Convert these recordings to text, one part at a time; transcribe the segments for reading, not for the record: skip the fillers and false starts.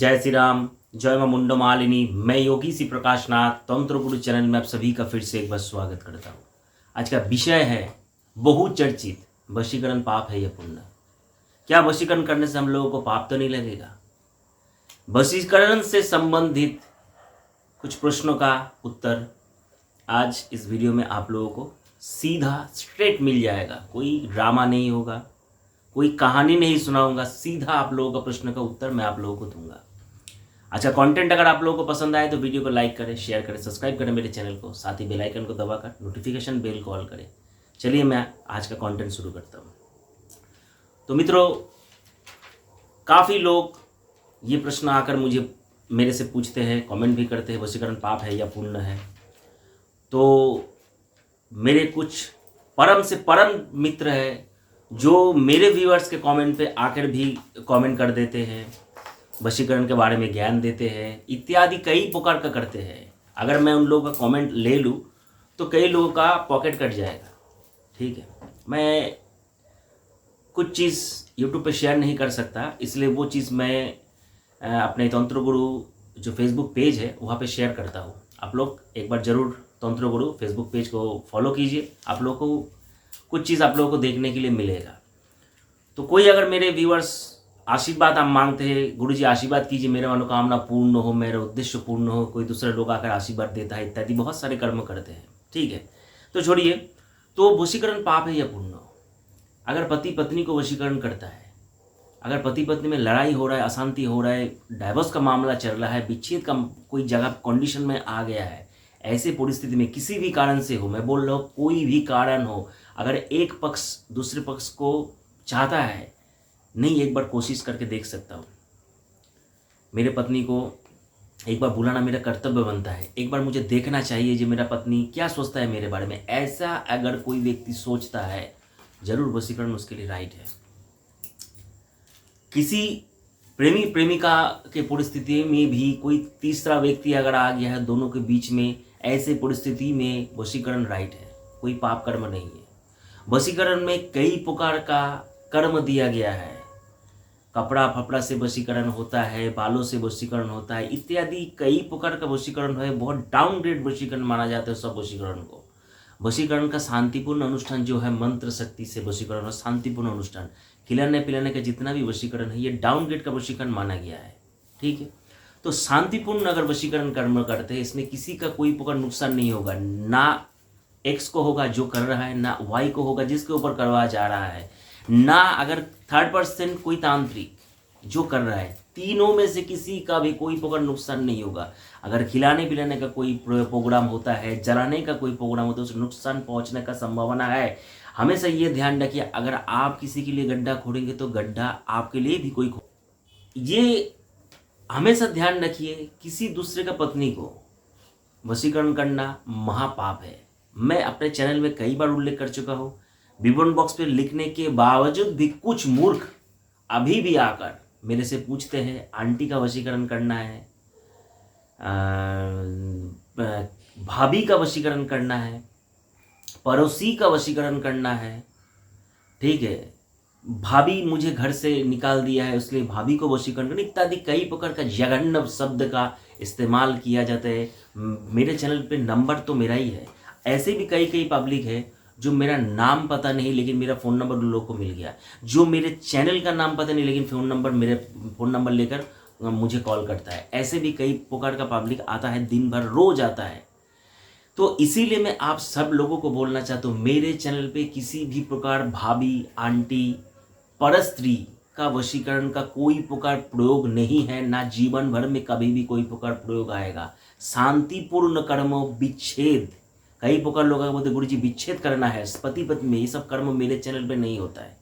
जय श्री राम, जय मां मुंडो मालिनी। मैं योगी सी प्रकाशनाथ तंत्र गुरु चैनल में आप सभी का फिर से एक बार स्वागत करता हूँ। आज का विषय है बहुचर्चित वशीकरण पाप है या पुण्य। क्या वशीकरण करने से हम लोगों को पाप तो नहीं लगेगा? वशीकरण से संबंधित कुछ प्रश्नों का उत्तर आज इस वीडियो में आप लोगों को सीधा स्ट्रेट मिल जाएगा। कोई ड्रामा नहीं होगा, कोई कहानी नहीं सुनाऊंगा, सीधा आप लोगों का प्रश्न का उत्तर मैं आप लोगों को दूंगा। अच्छा, कंटेंट अगर आप लोगों को पसंद आए तो वीडियो को लाइक करें, शेयर करें, सब्सक्राइब करें मेरे चैनल को, साथ ही बेल आइकन को दबाकर नोटिफिकेशन बेल को ऑल करें। चलिए मैं आज का कंटेंट शुरू करता हूँ। तो मित्रों, काफ़ी लोग ये प्रश्न आकर मुझे मेरे से पूछते हैं, कमेंट भी करते हैं, वशीकरण पाप है या पुण्य है। तो मेरे कुछ परम से परम मित्र है जो मेरे व्यूअर्स के कमेंट पे आकर भी कमेंट कर देते हैं, वशीकरण के बारे में ज्ञान देते हैं, इत्यादि कई प्रकार का करते हैं। अगर मैं उन लोगों का कमेंट ले लूँ तो कई लोगों का पॉकेट कट जाएगा। ठीक है, मैं कुछ चीज़ यूट्यूब पे शेयर नहीं कर सकता, इसलिए वो चीज़ मैं अपने तंत्र गुरु जो फेसबुक पेज है वहाँ पे शेयर करता हूँ। आप लोग एक बार ज़रूर तंत्र गुरु फेसबुक पेज को फॉलो कीजिए, आप लोगों को कुछ चीज़ आप लोगों को देखने के लिए मिलेगा। तो कोई अगर मेरे व्यूअर्स आशीर्वाद आप मांगते हैं, गुरुजी आशीर्वाद कीजिए, मेरा मनोकामना पूर्ण हो, मेरा उद्देश्य पूर्ण हो, कोई दूसरे लोग आकर आशीर्वाद देता है, इत्यादि बहुत सारे कर्म करते हैं। ठीक है, तो छोड़िए। तो वशीकरण पाप है या पुण्य? अगर पति पत्नी को वशीकरण करता है, अगर पति पत्नी में लड़ाई हो रहा है, अशांति हो रहा है, डाइवोर्स का मामला चल रहा है, विच्छेद का कोई जगह कंडीशन में आ गया है, ऐसे परिस्थिति में किसी भी कारण से हो, मैं बोल रहा हूँ कोई भी कारण हो, अगर एक पक्ष दूसरे पक्ष को चाहता है, नहीं एक बार कोशिश करके देख सकता हूँ। मेरे पत्नी को एक बार बुलाना मेरा कर्तव्य बनता है, एक बार मुझे देखना चाहिए जो मेरा पत्नी क्या सोचता है मेरे बारे में। ऐसा अगर कोई व्यक्ति सोचता है, जरूर वशीकरण उसके लिए राइट है। किसी प्रेमी प्रेमिका के परिस्थिति में भी कोई तीसरा व्यक्ति अगर आ गया है दोनों के बीच में, ऐसे परिस्थिति में वशीकरण राइट है, कोई पाप कर्म नहीं है। वशीकरण में कई प्रकार का कर्म दिया गया है। कपड़ा फपड़ा से वशीकरण होता है, बालों से वशीकरण होता है, इत्यादि कई प्रकार का वशीकरण है। बहुत डाउनग्रेड वशीकरण माना जाता है सब वशीकरण को। वशीकरण का शांतिपूर्ण अनुष्ठान जो है, मंत्र शक्ति से वशीकरण और शांतिपूर्ण अनुष्ठान, खिलाने पिलाने का जितना भी वशीकरण है, ये डाउनग्रेड का वशीकरण माना गया है। ठीक है, तो शांतिपूर्ण अगर वशीकरण कर्म करते हैं, इसमें किसी का कोई प्रकार नुकसान नहीं होगा। ना एक्स को होगा जो कर रहा है, ना वाई को होगा जिसके ऊपर करवाया जा रहा है, ना अगर थर्ड पर्सन कोई तांत्रिक जो कर रहा है, तीनों में से किसी का भी कोई प्रकार नुकसान नहीं होगा। अगर खिलाने पिलाने का कोई प्रोग्राम होता है, जलाने का कोई प्रोग्राम होता है, उससे नुकसान पहुंचने का संभावना है। हमेशा ये ध्यान रखिए, अगर आप किसी के लिए गड्ढा खोदेंगे तो गड्ढा आपके लिए भी कोई ये हमेशा ध्यान रखिए। किसी दूसरे का पत्नी को वशीकरण करना महापाप है। मैं अपने चैनल में कई बार उल्लेख कर चुका हूँ। विवरण बॉक्स पे लिखने के बावजूद भी कुछ मूर्ख अभी भी आकर मेरे से पूछते हैं, आंटी का वशीकरण करना है, भाभी का वशीकरण करना है, पड़ोसी का वशीकरण करना है। ठीक है, भाभी मुझे घर से निकाल दिया है इसलिए भाभी को वशीकरण करना, इत्यादि कई प्रकार का जघन्य शब्द का इस्तेमाल किया जाता है। मेरे चैनल पे नंबर तो मेरा ही है। ऐसे भी कई पब्लिक है जो मेरा नाम पता नहीं लेकिन मेरा फ़ोन नंबर उन लोगों को मिल गया, जो मेरे चैनल का नाम पता नहीं लेकिन मेरे फ़ोन नंबर लेकर मुझे कॉल करता है। ऐसे भी कई प्रकार का पब्लिक आता है, दिन भर रोज आता है। तो इसीलिए मैं आप सब लोगों को बोलना चाहता हूँ, मेरे चैनल पे किसी भी प्रकार भाभी, आंटी, परस्त्री का वशीकरण का कोई प्रकार प्रयोग नहीं है, ना जीवन भर में कभी भी कोई प्रकार प्रयोग आएगा। शांतिपूर्ण कर्म, विच्छेद, कई प्रकार लोग बोलते गुरुजी विच्छेद करना है पति पत्नी में, ये सब कर्म मेरे चैनल पे नहीं होता है।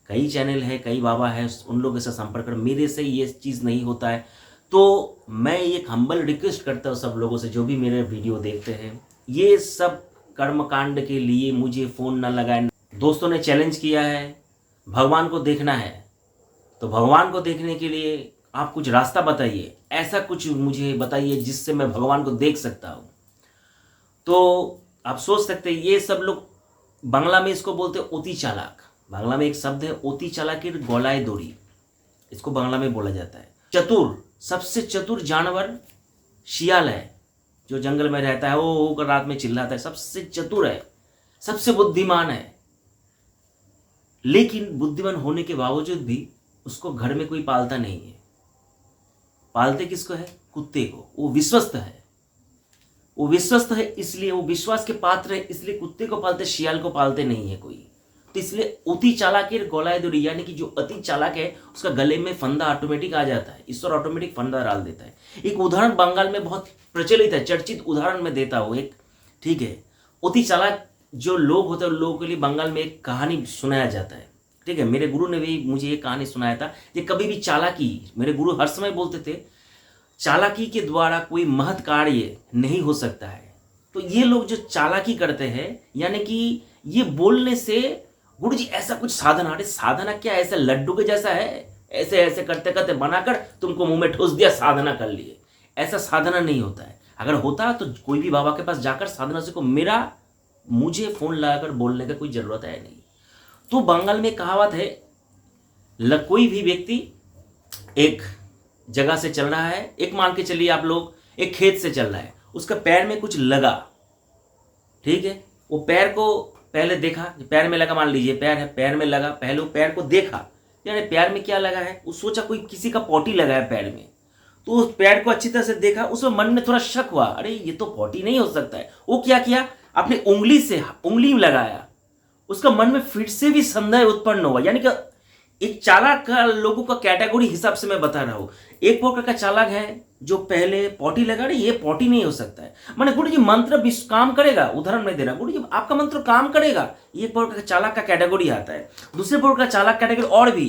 कई चैनल है, कई बाबा है, उन लोगों से संपर्क कर, मेरे से ये चीज़ नहीं होता है। तो मैं एक हम्बल रिक्वेस्ट करता हूँ सब लोगों से जो भी मेरे वीडियो देखते हैं, ये सब कर्मकांड के लिए मुझे फ़ोन ना लगाए। दोस्तों ने चैलेंज किया है, भगवान को देखना है तो भगवान को देखने के लिए आप कुछ रास्ता बताइए, ऐसा कुछ मुझे बताइए जिससे मैं भगवान को देख सकता हूँ। तो आप सोच सकते हैं, ये सब लोग बांग्ला में इसको बोलते हैं ओती चालाक। बांग्ला में एक शब्द है ओती चालाकेर गलाय दड़ी, इसको बांग्ला में बोला जाता है। चतुर सबसे चतुर जानवर शियाल है, जो जंगल में रहता है, वो कर रात में चिल्लाता है, सबसे चतुर है, सबसे बुद्धिमान है। लेकिन बुद्धिमान होने के बावजूद भी उसको घर में कोई पालता नहीं है। पालते किसको है? कुत्ते को। वो विश्वस्त है, वो विश्वस्त है, इसलिए वो विश्वास के पात्र है, इसलिए कुत्ते को पालते, शियाल को पालते नहीं है कोई। तो इसलिए अति चालाकी गोलाय दूरी, यानी कि जो अति चालाक है उसका गले में फंदा ऑटोमेटिक आ जाता है, ईश्वर ऑटोमेटिक फंदा डाल देता है। एक उदाहरण बंगाल में बहुत प्रचलित है, चर्चित उदाहरण में देता हूं एक, ठीक है। अति चालाक जो लोग होते हैं उन लोगों के लिए बंगाल में एक कहानी सुनाया जाता है, ठीक है। मेरे गुरु ने भी मुझे ये कहानी सुनाया था कि कभी भी चालाकी, मेरे गुरु हर समय बोलते थे चालाकी के द्वारा कोई महत् कार्य नहीं हो सकता है। तो ये लोग जो चालाकी करते हैं, यानी कि ये बोलने से गुरु जी ऐसा कुछ साधना, अरे साधना क्या, ऐसे लड्डू के जैसा है, ऐसे ऐसे करते करते बनाकर तुमको मुंह में ठूस दिया, साधना कर लिए, ऐसा साधना नहीं होता है। अगर होता तो कोई भी बाबा के पास जाकर साधना सीखो, मुझे फोन लगाकर बोलने का कोई जरूरत है नहीं। तो बंगाल में कहावत है, कोई भी व्यक्ति एक जगह से चल रहा है, एक मान के चलिए आप लोग एक खेत से चल रहा है, उसका पैर में कुछ लगा, ठीक है। वो पैर को पहले देखा, पैर में लगा, मान लीजिए पैर है, पैर में लगा, पहले वो पैर को देखा, यानी पैर में क्या लगा है, वो सोचा कोई किसी का पॉटी लगा है पैर में। तो उस पैर को अच्छी तरह से देखा, उसमें मन में थोड़ा शक हुआ, अरे ये तो पॉटी नहीं हो सकता है। वो क्या किया, अपनी उंगली से उंगली लगाया, उसका मन में फिर से भी संदेह उत्पन्न हुआ। यानी कि एक चालाक का लोगों का कैटेगरी हिसाब से मैं बता रहा हूं। एक प्रकार का चालाक है जो पहले पॉटी लगा रही, ये पॉटी नहीं हो सकता है, माने गुरु जी मंत्र काम करेगा, उदाहरण नहीं दे रहा, गुरु जी आपका मंत्र काम करेगा, ये एक प्रकार का चालाक का कैटेगरी आता है। दूसरे प्रकार का चालाक कैटेगरी और भी,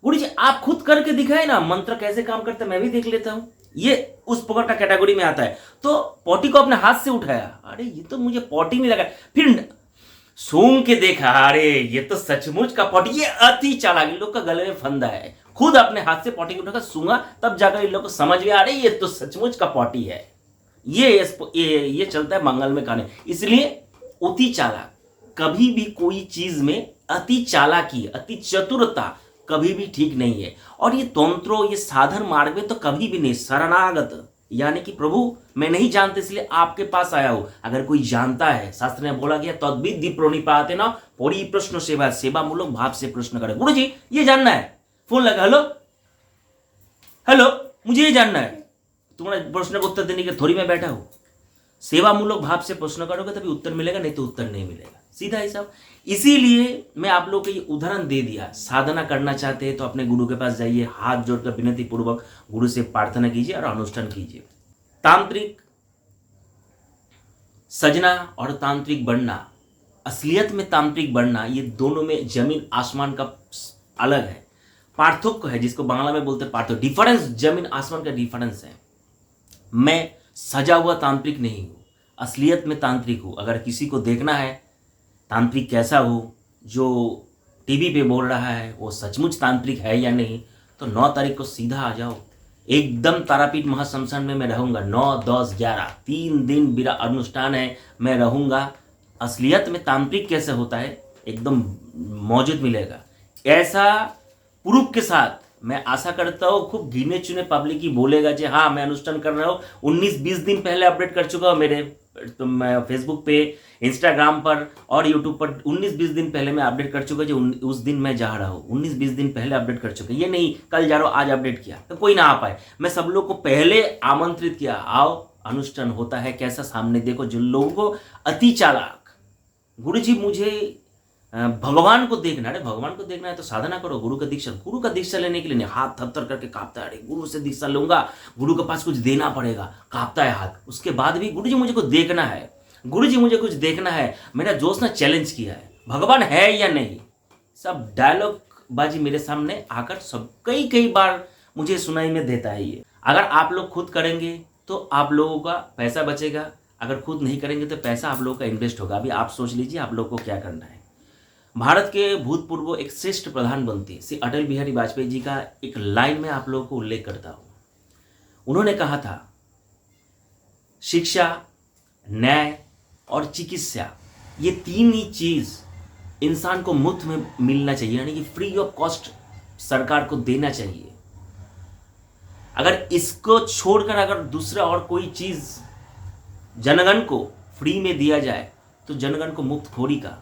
गुरु जी आप खुद करके दिखाए ना मंत्र कैसे काम करता है, मैं भी देख लेता हूं, ये उस प्रकार का कैटेगरी में आता है। तो पॉटी को अपने हाथ से उठाया, अरे ये तो मुझे पॉटी नहीं लगा, फिर सूंघ के देखा, अरे ये तो सचमुच का पॉटी, ये अति चालाक, इन लोग का गले में फंदा है। खुद अपने हाथ से पॉटी को उठाकर सूंघा, तब जाकर इन लोग को समझ में आ रही ये तो सचमुच का पॉटी है। ये चलता है बंगाल में कहानी। इसलिए अति चालाक, कभी भी कोई चीज में अति चालाकी, अति चतुरता कभी भी ठीक नहीं है। और ये तंत्रों, ये साधन मार्ग में तो कभी भी नहीं। शरणागत यानी कि प्रभु मैं नहीं जानता इसलिए आपके पास आया हूं। अगर कोई जानता है, शास्त्र में बोला गया तद्विद्धि प्रणिपाते न परिप्रश्न सेवा, सेवा मूलक भाव से प्रश्न करे। गुरु जी ये जानना है, फोन लगा, हेलो हेलो मुझे ये जानना है, तुम्हारे प्रश्न को उत्तर देने के थोड़ी मैं बैठा हूं। सेवा मूलक भाव से प्रश्न करोगे तभी उत्तर मिलेगा, नहीं तो उत्तर नहीं मिलेगा, सीधा हिसाब। इसीलिए मैं आप लोगों को ये उदाहरण दे दिया। साधना करना चाहते हैं तो अपने गुरु के पास जाइए, हाथ जोड़कर विनती पूर्वक गुरु से प्रार्थना कीजिए और अनुष्ठान कीजिए। तांत्रिक सजना और तांत्रिक बनना, असलियत में तांत्रिक बनना, ये दोनों में जमीन आसमान का अलग है, पार्थक्य है, जिसको बांग्ला में बोलते हैं पार्थक्य, डिफरेंस, जमीन आसमान का डिफरेंस है। मैं सजा हुआ तांत्रिक नहीं हूं, असलियत में तांत्रिक हूं। अगर किसी को देखना है तांत्रिक कैसा हो, जो टीवी पे बोल रहा है वो सचमुच तांत्रिक है या नहीं, तो 9 तारीख को सीधा आ जाओ। एकदम तारापीठ महाशमशान में मैं रहूंगा, 9, 10, 11 3 दिन मेरा अनुष्ठान है, मैं रहूंगा। असलियत में तांत्रिक कैसे होता है एकदम मौजूद मिलेगा, ऐसा प्रूफ के साथ। मैं आशा करता हूँ खूब गिने चुने पब्लिक ही बोलेगा जी हाँ मैं अनुष्ठान कर रहा हूँ। 19-20 दिन पहले अपडेट कर चुका हूँ मेरे, तो मैं फेसबुक पे, इंस्टाग्राम पर और यूट्यूब पर 19-20 दिन पहले मैं अपडेट कर चुका, जो उस दिन मैं जा रहा हूँ 19-20 दिन पहले अपडेट कर चुका। ये नहीं कल जा रहा हूँ आज अपडेट किया तो कोई ना आ पाए। मैं सब लोग को पहले आमंत्रित किया, आओ अनुष्ठान होता है कैसा सामने देखो। जिन लोगों को अति चालाक, गुरु जी मुझे भगवान को देखना, अरे भगवान को देखना है तो साधना करो, गुरु का दीक्षा लेने के लिए नहीं, हाथ थर करके कांपता है, अरे गुरु से दीक्षा लूंगा, गुरु के पास कुछ देना पड़ेगा, कांपता है हाथ। उसके बाद भी गुरु जी मुझे कुछ देखना है, गुरु जी मुझे कुछ देखना है। मेरा दोस्त ने चैलेंज किया है, भगवान है या नहीं, सब डायलॉग बाजी मेरे सामने आकर सब कई बार मुझे सुनाई में देता है। ये अगर आप लोग खुद करेंगे तो आप लोगों का पैसा बचेगा, अगर खुद नहीं करेंगे तो पैसा आप लोगों का इन्वेस्ट होगा। अभी आप सोच लीजिए आप लोग को क्या करना है। भारत के भूतपूर्व एक श्रेष्ठ प्रधानमंत्री श्री अटल बिहारी वाजपेयी जी का एक लाइन में आप लोगों को उल्लेख करता हूं। उन्होंने कहा था, शिक्षा, न्याय और चिकित्सा, ये 3 ही चीज इंसान को मुफ्त में मिलना चाहिए, यानी कि फ्री ऑफ कॉस्ट सरकार को देना चाहिए। अगर इसको छोड़कर अगर दूसरा और कोई चीज़ जनगण को फ्री में दिया जाए तो जनगण को मुफ्तखोरी का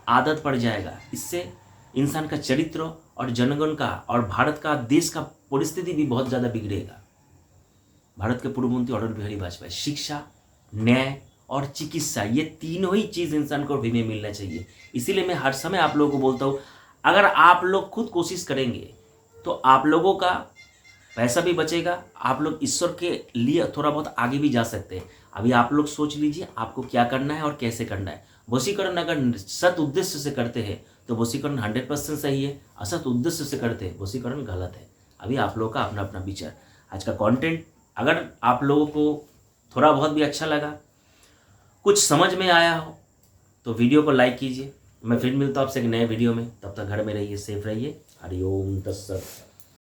आदत पड़ जाएगा। इससे इंसान का चरित्र और जनगण का और भारत का देश का परिस्थिति भी बहुत ज़्यादा बिगड़ेगा। भारत के पूर्व मंत्री अटल बिहारी वाजपेयी, शिक्षा, न्याय और चिकित्सा, ये तीनों ही चीज़ इंसान को फ्री में मिलना चाहिए। इसीलिए मैं हर समय आप लोगों को बोलता हूँ, अगर आप लोग खुद कोशिश करेंगे तो आप लोगों का पैसा भी बचेगा, आप लोग ईश्वर के लिए थोड़ा बहुत आगे भी जा सकते हैं। अभी आप लोग सोच लीजिए आपको क्या करना है और कैसे करना है। वशीकरण अगर सत उद्देश्य से करते हैं तो वशीकरण 100% सही है, असत उद्देश्य से करते हैं वशीकरण गलत है। अभी आप लोगों का अपना अपना विचार। आज का कंटेंट अगर आप लोगों को थोड़ा बहुत भी अच्छा लगा, कुछ समझ में आया हो तो वीडियो को लाइक कीजिए। मैं फिर मिलता हूँ आपसे एक नए वीडियो में। तब तक घर में रहिए, सेफ रहिए। हरिओम तत्सत।